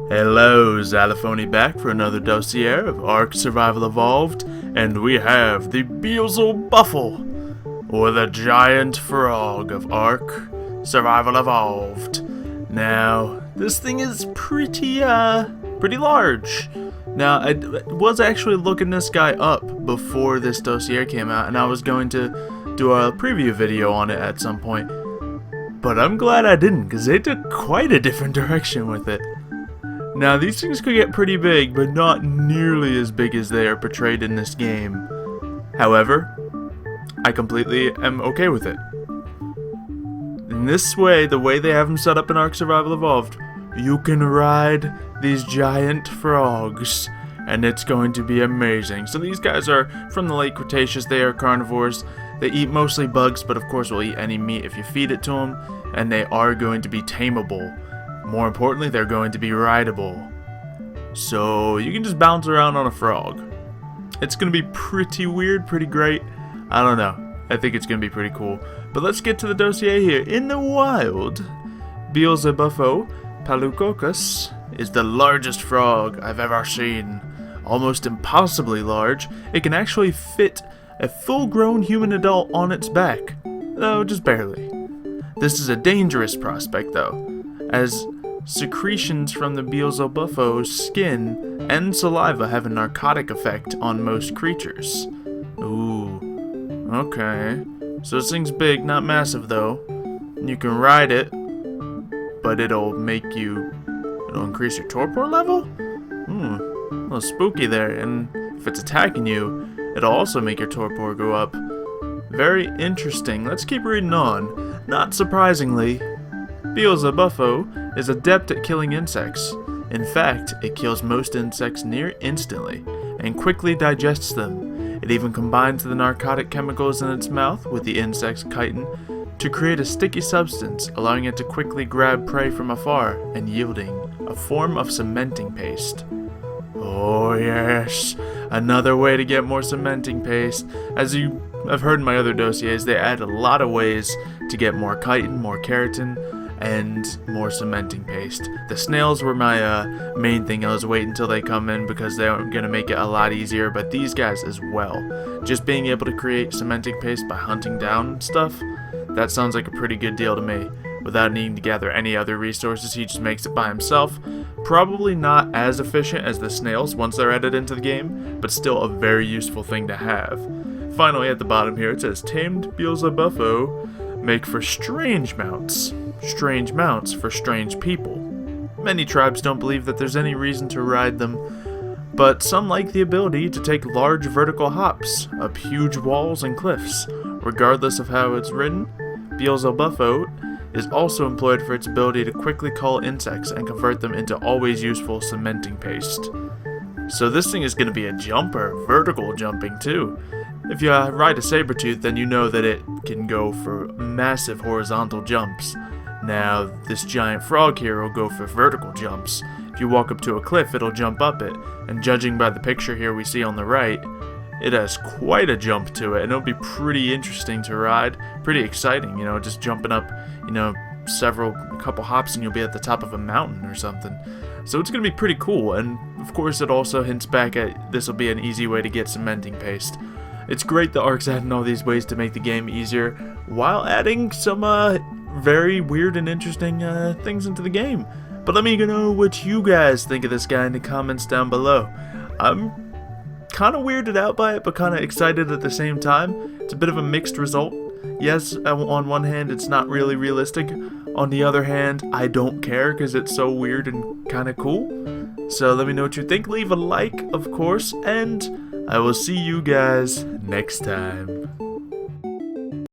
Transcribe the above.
Hello, Xylophony back for another dossier of ARK Survival Evolved, and we have the Beelzebufo, or the giant frog of ARK Survival Evolved. Now, this thing is pretty large. Now, I was actually looking this guy up before this dossier came out, and I was going to do a preview video on it at some point. But I'm glad I didn't, because they took quite a different direction with it. Now, these things could get pretty big, but not nearly as big as they are portrayed in this game. However, I completely am okay with it. In this way, the way they have them set up in ARK Survival Evolved, you can ride these giant frogs, and it's going to be amazing. So these guys are from the late Cretaceous. They are carnivores. They eat mostly bugs, but of course will eat any meat if you feed it to them, and they are going to be tameable. More importantly, they're going to be rideable. So you can just bounce around on a frog. It's going to be pretty weird, pretty great. I don't know. I think it's going to be pretty cool. But let's get to the dossier here. In the wild, Beelzebufo palukocus is the largest frog I've ever seen. Almost impossibly large. It can actually fit a full-grown human adult on its back. Though, just barely. This is a dangerous prospect, though, as secretions from the Beelzebufo's skin and saliva have a narcotic effect on most creatures. Ooh, okay. So this thing's big, not massive though. You can ride it, but it'll increase your torpor level? A little spooky there, and if it's attacking you, it'll also make your torpor go up. Very interesting. Let's keep reading on. Not surprisingly, Beelzebufo is adept at killing insects. In fact, it kills most insects near instantly and quickly digests them. It even combines the narcotic chemicals in its mouth with the insect's chitin to create a sticky substance, allowing it to quickly grab prey from afar and yielding a form of cementing paste. Oh yes, another way to get more cementing paste. As you have heard in my other dossiers, they add a lot of ways to get more chitin, more keratin, and more cementing paste. The snails were my main thing. I was waiting until they come in because they're going to make it a lot easier, but these guys as well. Just being able to create cementing paste by hunting down stuff, that sounds like a pretty good deal to me. Without needing to gather any other resources, he just makes it by himself. Probably not as efficient as the snails once they're added into the game, but still a very useful thing to have. Finally, at the bottom here, it says, Tamed Beelzebufo make for strange mounts. Strange mounts for strange people. Many tribes don't believe that there's any reason to ride them, but some like the ability to take large vertical hops up huge walls and cliffs. Regardless of how it's ridden, Beelzebufo is also employed for its ability to quickly cull insects and convert them into always useful cementing paste. So this thing is going to be a jumper, vertical jumping too. If you ride a saber-tooth, then you know that it can go for massive horizontal jumps. Now, this giant frog here will go for vertical jumps. If you walk up to a cliff, it'll jump up it, and judging by the picture here we see on the right, it has quite a jump to it, and it'll be pretty interesting to ride. Pretty exciting, just jumping up, a couple hops and you'll be at the top of a mountain or something. So it's going to be pretty cool, and of course it also hints back at this will be an easy way to get cementing paste. It's great that ARK's adding all these ways to make the game easier, while adding some very weird and interesting things into the game. But let me know what you guys think of this guy in the comments down below. I'm kind of weirded out by it, but kind of excited at the same time. It's a bit of a mixed result. Yes, on one hand, it's not really realistic. On the other hand, I don't care because it's so weird and kind of cool. So let me know what you think. Leave a like, of course, and I will see you guys next time.